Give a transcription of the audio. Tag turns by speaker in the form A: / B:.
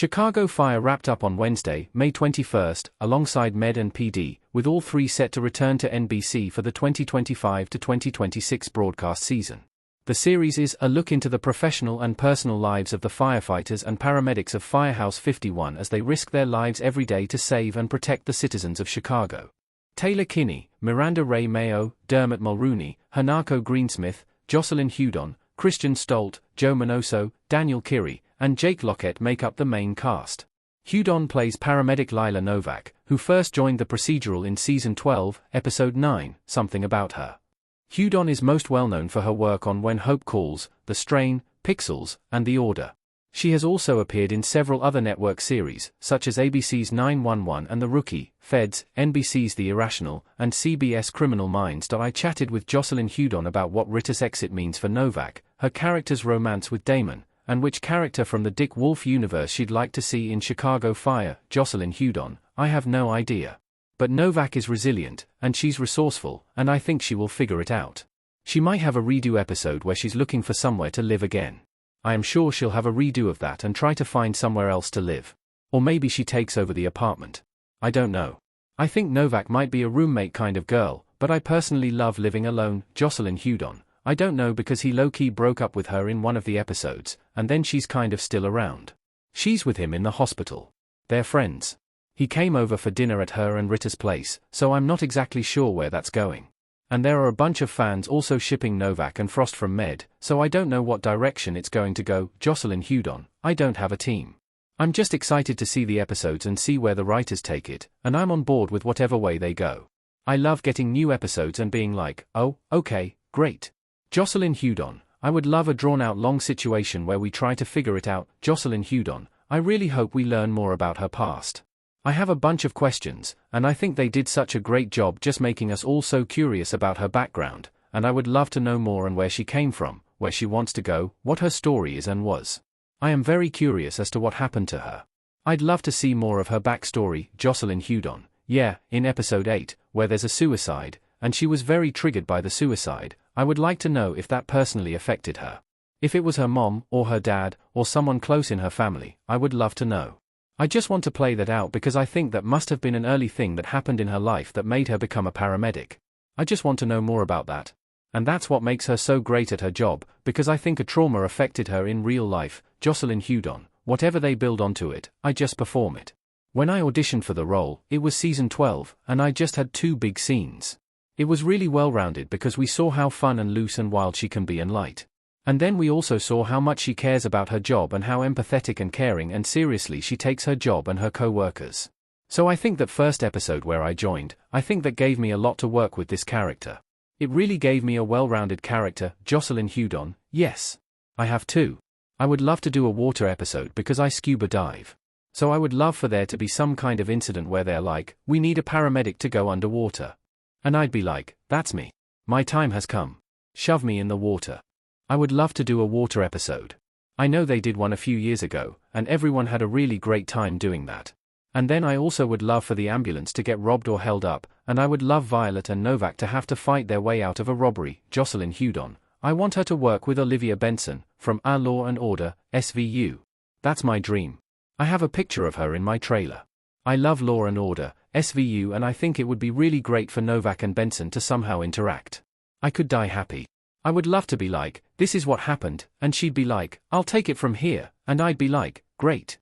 A: Chicago Fire wrapped up on Wednesday, May 21st, alongside Med and PD, with all three set to return to NBC for the 2025 to 2026 broadcast season. The series is a look into the professional and personal lives of the firefighters and paramedics of Firehouse 51 as they risk their lives every day to save and protect the citizens of Chicago. Taylor Kinney, Miranda Ray Mayo, Dermot Mulrooney, Hanako Greensmith, Jocelyn Hudon, Christian Stolt, Joe Manoso, Daniel Kiri, and Jake Lockett make up the main cast. Hudon plays paramedic Lila Novak, who first joined the procedural in Season 12, Episode 9, Something About Her. Hudon is most well known for her work on When Hope Calls, The Strain, Pixels, and The Order. She has also appeared in several other network series, such as ABC's 911 and The Rookie, Feds, NBC's The Irrational, and CBS Criminal Minds. I chatted with Jocelyn Hudon about what Ritus exit means for Novak, her character's romance with Damon, and which character from the Dick Wolf universe she'd like to see in Chicago Fire. Jocelyn Hudon: I have no idea. But Novak is resilient, and she's resourceful, and I think she will figure it out. She might have a redo episode where she's looking for somewhere to live again. I am sure she'll have a redo of that and try to find somewhere else to live. Or maybe she takes over the apartment. I don't know. I think Novak might be a roommate kind of girl, but I personally love living alone. Jocelyn Hudon: I don't know, because he low-key broke up with her in one of the episodes, and then she's kind of still around. She's with him in the hospital. They're friends. He came over for dinner at her and Ritta's place, so I'm not exactly sure where that's going. And there are a bunch of fans also shipping Novak and Frost from Med, so I don't know what direction it's going to go. Jocelyn Hudon: I don't have a team. I'm just excited to see the episodes and see where the writers take it, and I'm on board with whatever way they go. I love getting new episodes and being like, oh, okay, great. Jocelyn Hudon: I would love a drawn-out long situation where we try to figure it out. Jocelyn Hudon: I really hope we learn more about her past. I have a bunch of questions, and I think they did such a great job just making us all so curious about her background, and I would love to know more on where she came from, where she wants to go, what her story is and was. I am very curious as to what happened to her. I'd love to see more of her backstory. Jocelyn Hudon: Yeah, in Episode 8, where there's a suicide, and she was very triggered by the suicide, I would like to know if that personally affected her. If it was her mom, or her dad, or someone close in her family, I would love to know. I just want to play that out because I think that must have been an early thing that happened in her life that made her become a paramedic. I just want to know more about that. And that's what makes her so great at her job, because I think a trauma affected her in real life. Jocelyn Hudon: Whatever they build onto it, I just perform it. When I auditioned for the role, it was Season 12, and I just had 2 big scenes. It was really well-rounded because we saw how fun and loose and wild she can be and light. And then we also saw how much she cares about her job and how empathetic and caring and seriously she takes her job and her co-workers. So I think that first episode where I joined, I think that gave me a lot to work with this character. It really gave me a well-rounded character. Jocelyn Hudon: Yes. I have 2. I would love to do a water episode because I scuba dive. So I would love for there to be some kind of incident where they're like, we need a paramedic to go underwater. And I'd be like, that's me. My time has come. Shove me in the water. I would love to do a water episode. I know they did one a few years ago, and everyone had a really great time doing that. And then I also would love for the ambulance to get robbed or held up, and I would love Violet and Novak to have to fight their way out of a robbery. Jocelyn Hudon: I want her to work with Olivia Benson, from Our Law and Order, SVU. That's my dream. I have a picture of her in my trailer. I love Law and Order, SVU, and I think it would be really great for Novak and Benson to somehow interact. I could die happy. I would love to be like, this is what happened, and she'd be like, I'll take it from here, and I'd be like, great.